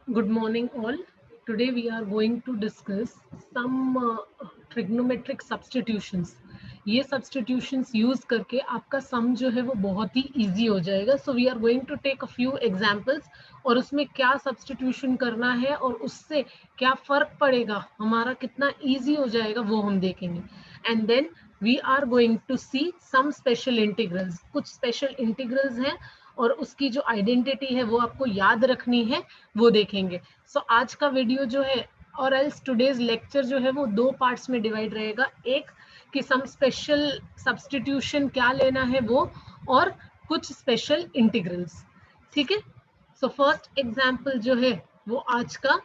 Good morning all. Today we are going to discuss some trigonometric substitutions. ये substitutions use करके आपका sum जो है वो बहुत ही easy हो जाएगा. So we are going to take a few examples और उसमें क्या substitution करना है और उससे क्या फर्क पड़ेगा, हमारा कितना easy हो जाएगा वो हम देखेंगे. And then we are going to see some special integrals. कुछ special integrals हैं और उसकी जो आइडेंटिटी है वो आपको याद रखनी है, वो देखेंगे. सो आज का वीडियो जो है और एल्स टुडेज लेक्चर जो है वो दो पार्ट्स में डिवाइड रहेगा. एक कि सम स्पेशल सब्स्टिट्यूशन क्या लेना है वो, और कुछ स्पेशल इंटीग्रल्स. ठीक है. सो फर्स्ट एग्जांपल जो है वो आज का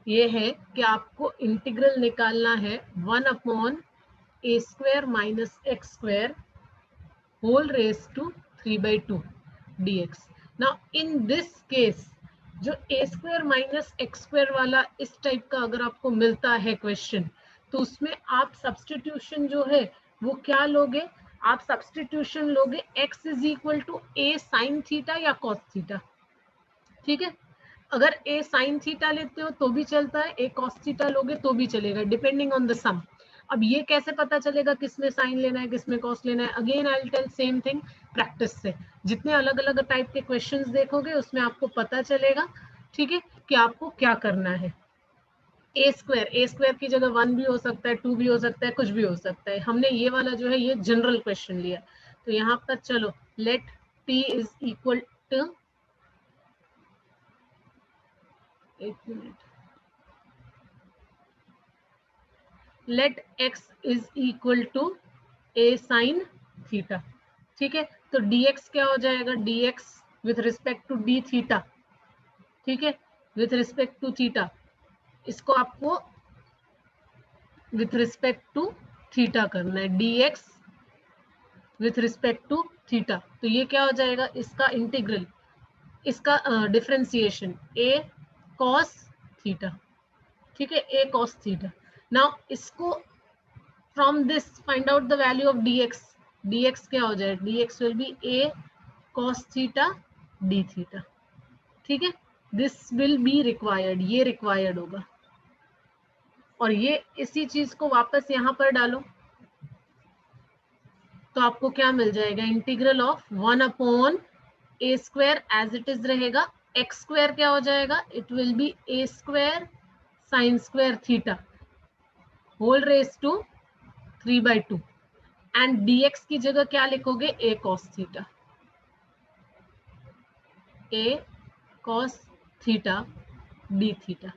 ये है कि आपको इंटीग्रल निकालना है 1/a² minus x² whole raise to 3/2 dx. Now in this case जो a² माइनस x² वाला इस टाइप का अगर आपको मिलता है क्वेश्चन, तो उसमें आप सब्स्टिट्यूशन जो है वो क्या लोगे? आप सब्स्टिट्यूशन लोगे x is equal to a sine theta या कॉस थीटा. ठीक है. अगर a साइन थीटा लेते हो तो भी चलता है, a कॉस थीटा लोगे तो भी चलेगा, डिपेंडिंग ऑन द सम. अब ये कैसे पता चलेगा किसमें साइन लेना है किसमें कॉस लेना है? Again I will tell same thing practice से. जितने अलग अलग टाइप के क्वेश्चंस देखोगे उसमें आपको पता चलेगा, ठीक है, कि आपको क्या करना है. a² की जगह 1 भी हो सकता है, 2 भी हो सकता है, कुछ भी हो सकता है. हमने ये वाला जो है ये जनरल क्वेश्चन लिया. तो यहाँ पर चलो let t is equal to, एक minute, let x is equal to a sine theta. ठीक है. तो dx क्या हो जाएगा? dx with respect to d theta. ठीक है. विथ रिस्पेक्ट टू थीटा, इसको आपको विथ रिस्पेक्ट टू थीटा करना है. dx with respect to theta. तो ये क्या हो जाएगा? इसका इंटीग्रल, इसका डिफरेंशिएशन a cos थीटा. ठीक है. a cos theta. नाउ इसको from this find out the value of dx. dx क्या हो जाएगा? dx will be a cos theta d theta. ठीक है. दिस विल बी रिक्वायर्ड, ये रिक्वायर्ड होगा. और ये इसी चीज को वापस यहाँ पर डालो तो आपको क्या मिल जाएगा? Integral of 1/a² as it is रहेगा. x² क्या हो जाएगा? It will be a² sine square theta whole raise to 3/2. And dx की जगह क्या लिखोगे? a cos theta. a cos theta d theta.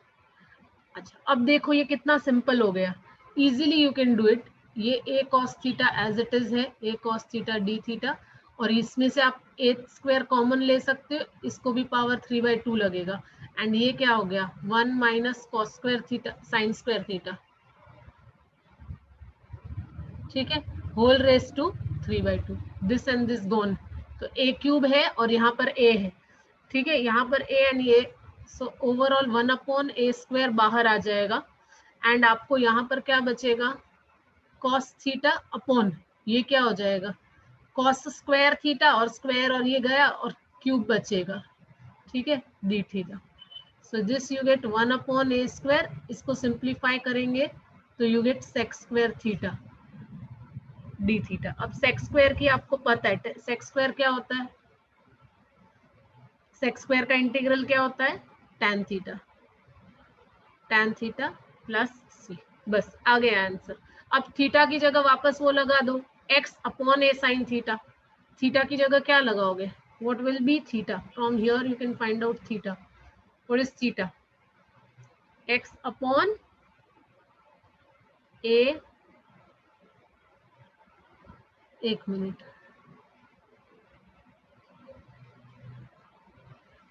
अच्छा, अब देखो ये कितना सिंपल हो गया. Easily you can do it. ये a cos theta as it is है, a cos theta d theta, और इसमें से आप a² कॉमन ले सकते हो, इसको भी पावर 3/2 लगेगा. एंड ये क्या हो गया? 1 minus cos square theta sine square theta. ठीक है. Whole raise to 3/2. This and this gone. तो a³ है और यहाँ पर a है. ठीक है. यहाँ पर a एंड ये, सो ओवरऑल 1/a² बाहर आ जाएगा. एंड आपको यहाँ पर क्या बचेगा? cos थीटा अपॉन ये क्या हो जाएगा? cos स्क्वायर थीटा, और स्क्वायर और ये गया और क्यूब बचेगा. ठीक है. d theta. So this you get 1/a². इसको सिंप्लीफाई करेंगे तो you get sec square theta d theta. अब sec स्क्वायर की आपको पता है, sec स्क्वायर क्या होता है? sec स्क्वायर का इंटीग्रल क्या होता है? tan theta. tan theta plus c. बस आ गया आंसर. अब थीटा की जगह वापस वो लगा दो, x/a साइन थीटा. थीटा की जगह क्या लगाओगे? What will be theta? From here you can find out theta. What is theta? x/a. एक मिनट,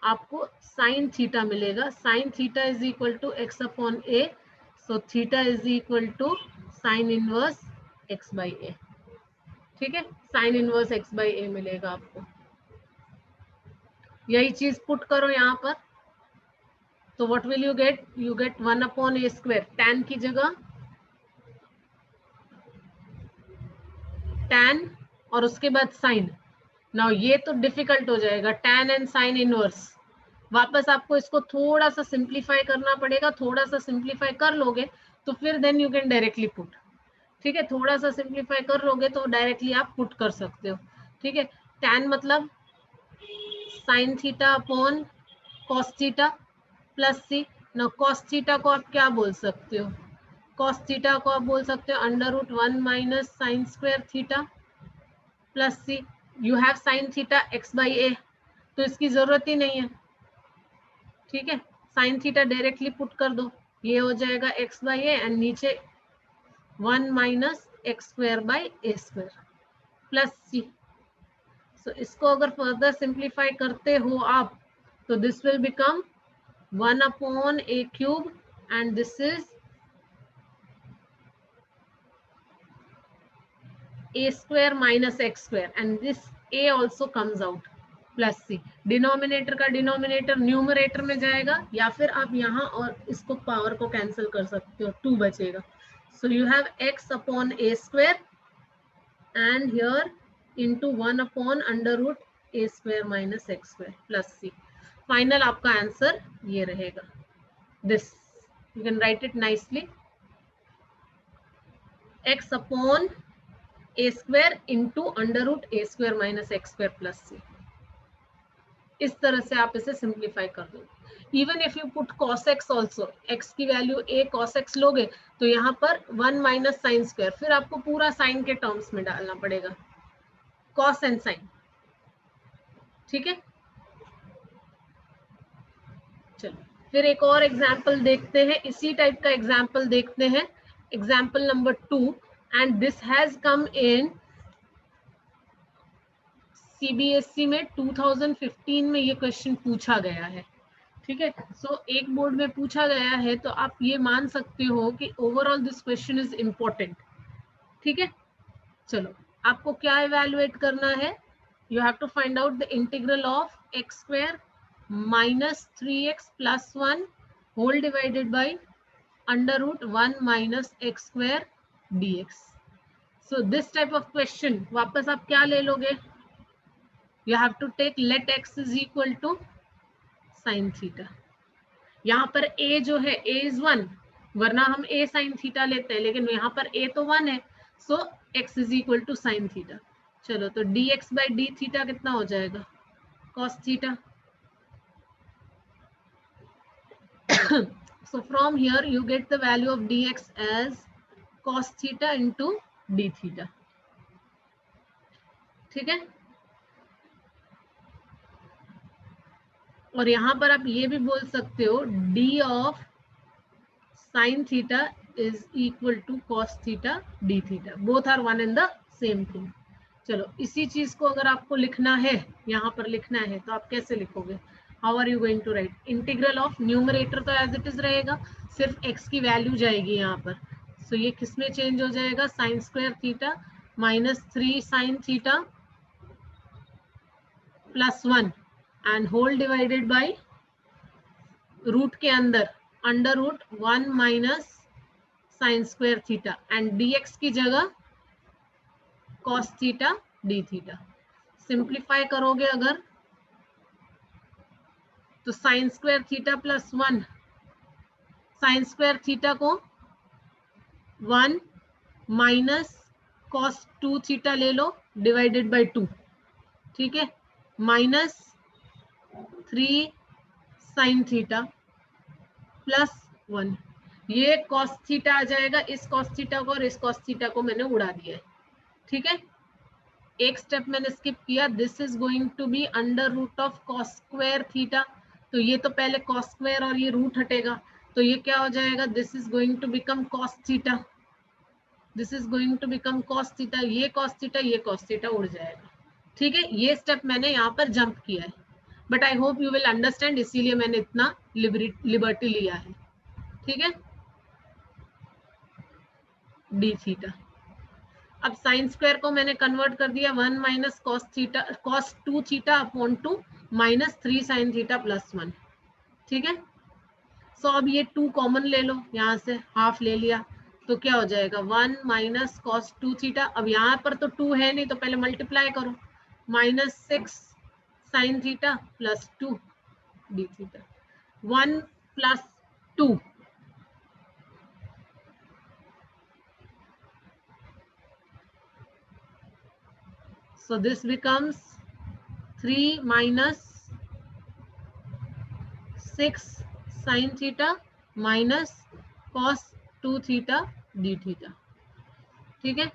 आपको साइन थीटा मिलेगा. Sine theta is equal to x/a. So theta is equal to sine inverse x/a. ठीक है. Sign inverse x/a मिलेगा आपको. यही चीज put करो यहाँ पर, तो what will you get? You get 1/a². tan की जगह tan और उसके बाद साइन. नाउ ये तो डिफिकल्ट हो जाएगा, tan एंड साइन इनवर्स. वापस आपको इसको थोड़ा सा सिंप्लीफाई करना पड़ेगा, थोड़ा सा सिंप्लीफाई कर लोगे तो फिर then you can directly put. ठीक है, थोड़ा सा सिंप्लीफाई कर लोगे तो डायरेक्टली आप पुट कर सकते हो। ठीक है, tan मतलब sine theta upon cos theta plus C. ना कॉस थीटा को आप क्या बोल सकते हो, कॉस थीटा को आप बोल सकते हो under root 1 minus sine square theta plus C. You have sine theta x by A, तो इसकी जरूरत ही नहीं है। ठीक है, साइन थीटा डायरेक्टली पुट कर दो, ये हो जाएगा x बाई ए एंड नीचे 1 minus x square by A square plus C. So इसको अगर फर्दर सिंप्लीफाई करते हो आप तो this will become 1 upon A cube and this is a square minus x square and this a also comes out plus c। Denominator का denominator numerator में जाएगा या फिर आप यहाँ और इसको पावर को कैंसिल कर सकते हो, 2 बचेगा। So you have x upon a square and here into 1 upon under root a square minus x square plus c। Final आपका आंसर ये रहेगा, this you can write it nicely, x upon a square into under root a square minus x square plus c। इस तरह से आप इसे simplify कर दोगे। Even if you put cos x also, x की वैल्यू a cos x लोगे तो यहाँ पर 1 माइनस साइन स्क्वायर, फिर आपको पूरा साइन के टर्म्स में डालना पड़ेगा, cos एंड साइन। ठीक है, चलो फिर एक और एग्जाम्पल देखते हैं, इसी टाइप का एग्जाम्पल देखते हैं, example number 2 and this has come in CBSE में 2015 में ये क्वेश्चन पूछा गया है। ठीक है, सो एक बोर्ड में पूछा गया है तो आप ये मान सकते हो कि overall this question is important. ठीक है, चलो आपको क्या इवेलुएट करना है, you have to find out the integral of x square minus 3x plus 1 whole divided by under root 1 minus x square dx। So this type of question वापस आप क्या ले लोगे, you have to take let x is equal to sin theta। यहाँ पर a जो है a is 1, वरना हम a sin theta लेते हैं, लेकिन यहाँ पर a तो 1 है, so x is equal to sin theta। चलो तो dx by d theta कितना हो जाएगा, cos theta। so from here you get the value of dx as cos theta into d theta। ठीक है, और यहाँ पर आप ये भी बोल सकते हो d of sin theta is equal to cos theta d theta, both are one and the same thing। चलो इसी चीज को अगर आपको लिखना है, यहाँ पर लिखना है तो आप कैसे लिखोगे, how are you going to write, integral of numerator तो एज इट इज रहेगा, सिर्फ x की वैल्यू जाएगी यहाँ पर। सो ये किस में चेंज हो जाएगा, sine square theta minus 3 sine theta plus 1 and whole divided by root के अंदर under root 1 minus sine square theta and dx की जगह cos theta d theta. Simplify करोगे अगर तो sine square theta plus 1, sine square theta को 1 minus cos 2 theta ले लो divided by 2। ठीक है, माइनस 3 साइन थीटा प्लस 1, ये cos थीटा आ जाएगा, इस cos थीटा को और इस cos थीटा को मैंने उड़ा दिया है। ठीक है, एक स्टेप मैंने स्किप किया, this is going to be under root of cos square theta, तो ये तो पहले cos स्क्वायर और ये रूट हटेगा, तो ये क्या हो जाएगा, this is going to become cos theta, this is going to become cos theta, ये cos थीटा ये cos थीटा उड़ जाएगा। ठीक है, ये स्टेप मैंने यहाँ पर जंप किया है, but I hope you will understand, इसीलिए मैंने इतना लिबर्टी लिया है। ठीक है, डी थीटा, अब साइन स्क्वायर को मैंने कन्वर्ट कर दिया 1 minus cos theta cos 2 theta upon 2 minus 3 sine theta plus 1। ठीक है, सो अब ये 2 कॉमन ले लो, यहाँ से हाफ ले लिया तो क्या हो जाएगा 1 माइनस cos 2 थीटा, अब यहाँ पर तो 2 है नहीं तो पहले मल्टीप्लाई करो, minus 6 sign theta plus 2 d theta. 1 plus 2. So this becomes 3 minus 6 sin theta minus cos 2 theta d theta. ठीक है,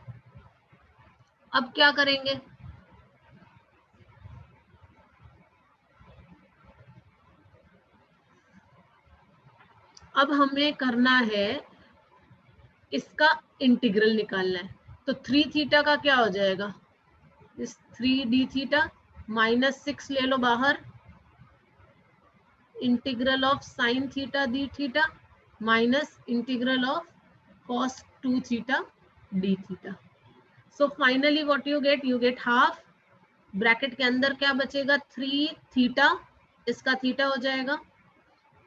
अब क्या करेंगे? अब हमें करना है, इसका इंटीग्रल निकालना है. तो 3 थीटा का क्या हो जाएगा? इस 3 d थीटा माइनस 6 ले लो बाहर, integral of sine theta D theta minus integral of cos 2 theta D theta. So finally what you get half. Bracket के अंदर क्या बचेगा? 3 थीटा, इसका थीटा हो जाएगा,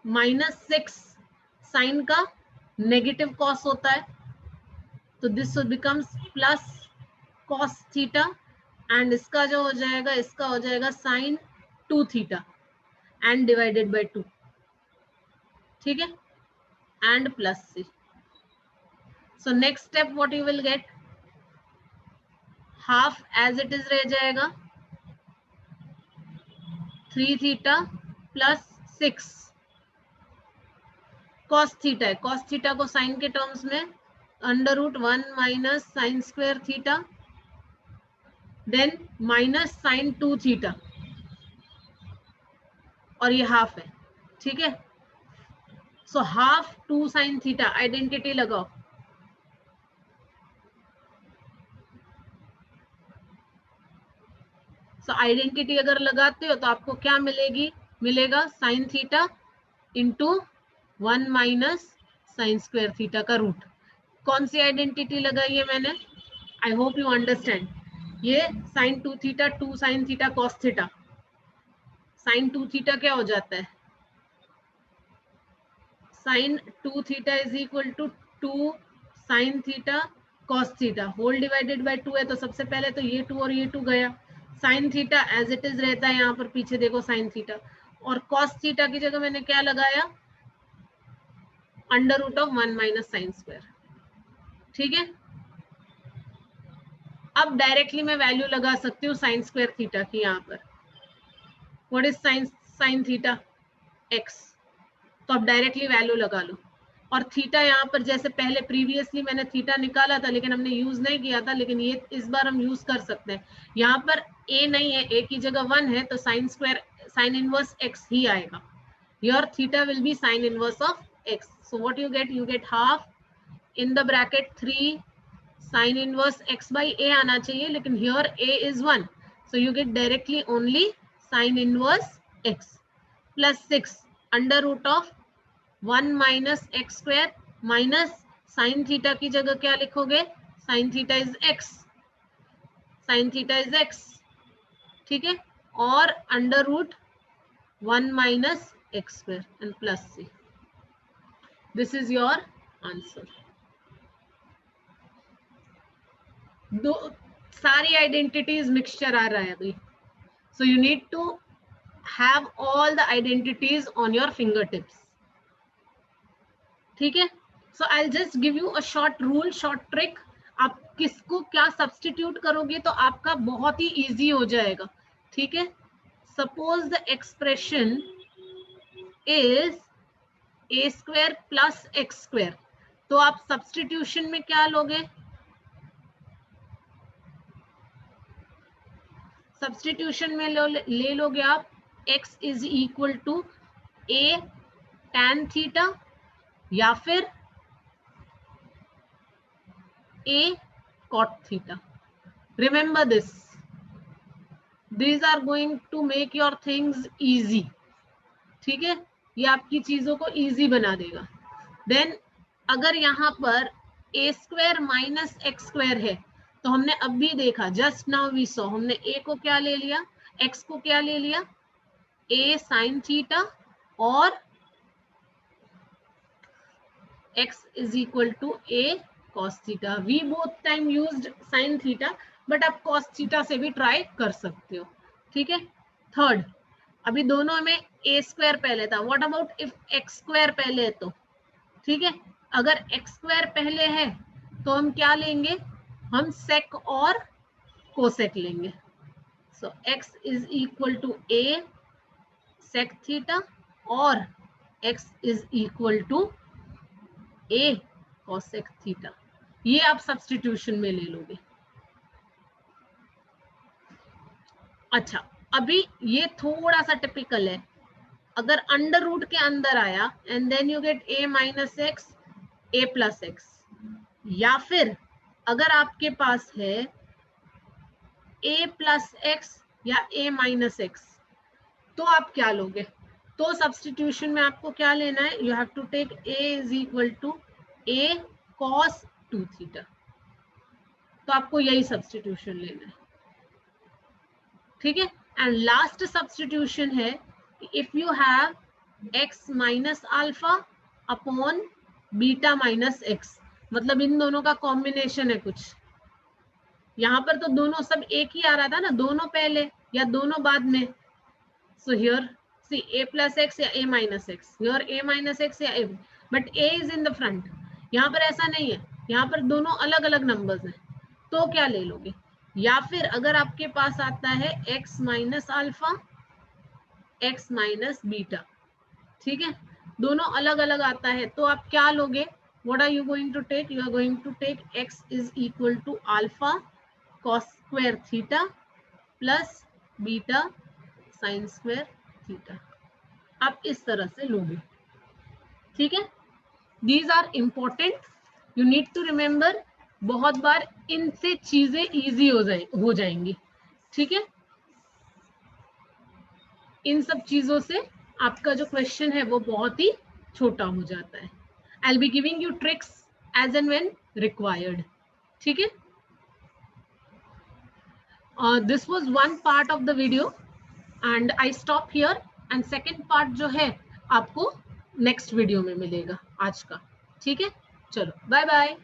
माइनस 6 साइन का नेगेटिव कॉस होता है, तो this becomes plus cos theta, and इसका जो हो जाएगा, इसका हो जाएगा sine 2 theta and divided by 2. ठीक है, and plus C. So next step what you will get, half as it is रह जाएगा, 3 थीटा प्लस 6 कॉस थीटा है, कॉस थीटा को साइन के टर्म्स में under root 1 minus sine square theta, then minus sine 2 theta, और ये half है. ठीक है, so half 2 sine theta, identity लगाओ. सो आइडेंटिटी अगर लगाते हो तो आपको क्या मिलेगा sine theta into 1 minus sine square theta का रूट. कौन सी आइडेंटिटी लगाई है मैंने? I hope you understand. ये sine 2 theta 2 sine theta cos theta, sine 2 theta क्या हो जाता है? Sine 2 theta is equal to 2 sine theta cos theta, whole divided by 2 है, तो सबसे पहले तो ये 2 और ये 2 गया. Sine theta as it is रहता है, यहाँ पर पीछे देखो साइन थीटा, और कॉस थीटा की जगह मैंने क्या लगाया? Under root of 1 minus sine square. ठीक है, अब डायरेक्टली मैं वैल्यू लगा सकती हूँ साइन स्क्वायर थीटा की. यहाँ पर what is sine theta? X. तो अब डायरेक्टली वैल्यू लगा लो. और थीटा यहाँ पर जैसे पहले प्रीवियसली मैंने थीटा निकाला था लेकिन हमने यूज नहीं किया था, लेकिन ये इस बार हम यूज कर सकते हैं. यहाँ पर ए नहीं है, ए की जगह 1 है, तो साइन इनवर्स एक्स ही आएगा. Your theta will be sine inverse of x. So what you get half in the bracket 3 sine inverse x by A आना चाहिए, लेकिन here A is 1, so you get directly only sine inverse x plus 6 under root of 1 minus x square minus sine theta की जगह क्या लिखोगे? Sine theta is x, sine theta is x. ठीक है, और under root 1 minus x square and plus C. This is your answer. दो सारी identities mixture आ रहा है अभी, so you need to have all the identities on your finger tips. ठीक है, so I just give you a short rule, short trick. आप किसको क्या सब्सटीट्यूट करोगे तो आपका बहुत ही इजी हो जाएगा. ठीक है, suppose the expression is a square plus x square, तो आप सब्सटीट्यूशन में क्या लोगे? सब्सटीट्यूशन में ले लोगे आप x is equal to a tan theta या फिर a cot theta. Remember this, these are going to make your things easy. ठीक है, ये आपकी चीजों को इजी बना देगा. देन अगर यहाँ पर a square minus x square है, तो हमने अब भी देखा, जस्ट नाउ वी सॉ, हमने a को क्या ले लिया? x को क्या ले लिया? a साइन थीटा, और x is equal to a cos theta. We both time used sine theta, but आप cos थीटा से भी ट्राई कर सकते हो. ठीक है, थर्ड, अभी दोनों में ए स्क्वायर पहले था, what about if x square पहले है तो, ठीक है, अगर एक्स स्क्वायर पहले है तो हम क्या लेंगे, हम सेक और कोसेक लेंगे। So x is equal to A sec theta और x is equal to a cosec theta, ये आप सब्स्टिट्यूशन में ले लोगे। अच्छा, अभी ये थोड़ा सा टिपिकल है, अगर अंडर रूट के अंदर आया and then you get a minus x a plus x, या फिर अगर आपके पास है a प्लस एक्स या a माइनस एक्स, तो आप क्या लोगे, तो सब्स्टिट्यूशन में आपको क्या लेना है, you have to take a is equal to a cos 2 theta, तो आपको यही सब्स्टिट्यूशन लेना है, ठीक है। एंड लास्ट सब्स्टिट्यूशन है, if you have x minus alpha upon beta minus x, मतलब इन दोनों का कॉम्बिनेशन है कुछ, यहाँ पर तो दोनों सब एक ही आ रहा था ना, दोनों पहले या दोनों बाद में, so here see a plus x या a minus x, here a minus x या a, but a is in the front, यहाँ पर ऐसा नहीं है, यहाँ पर दोनों अलग अलग नंबर्स हैं, तो क्या ले लोगे, या फिर अगर आपके पास आता है x minus alpha x minus beta, ठीक है, दोनों अलग अलग आता है, तो आप क्या लोगे, what are you going to take, you are going to take x is equal to alpha cos square theta plus beta sin square theta, आप इस तरह से लोगे, ठीक है। These are important, you need to remember, बहुत बार इनसे चीजें इजी हो जाएंगी, ठीक है। इन सब चीजों से आपका जो क्वेश्चन है वो बहुत ही छोटा हो जाता है। I will be giving you tricks as and when required, ठीक है। This was one part of the video and I stop here, and second part जो है आपको नेक्स्ट वीडियो में मिलेगा आज का, ठीक है। चलो बाय बाय।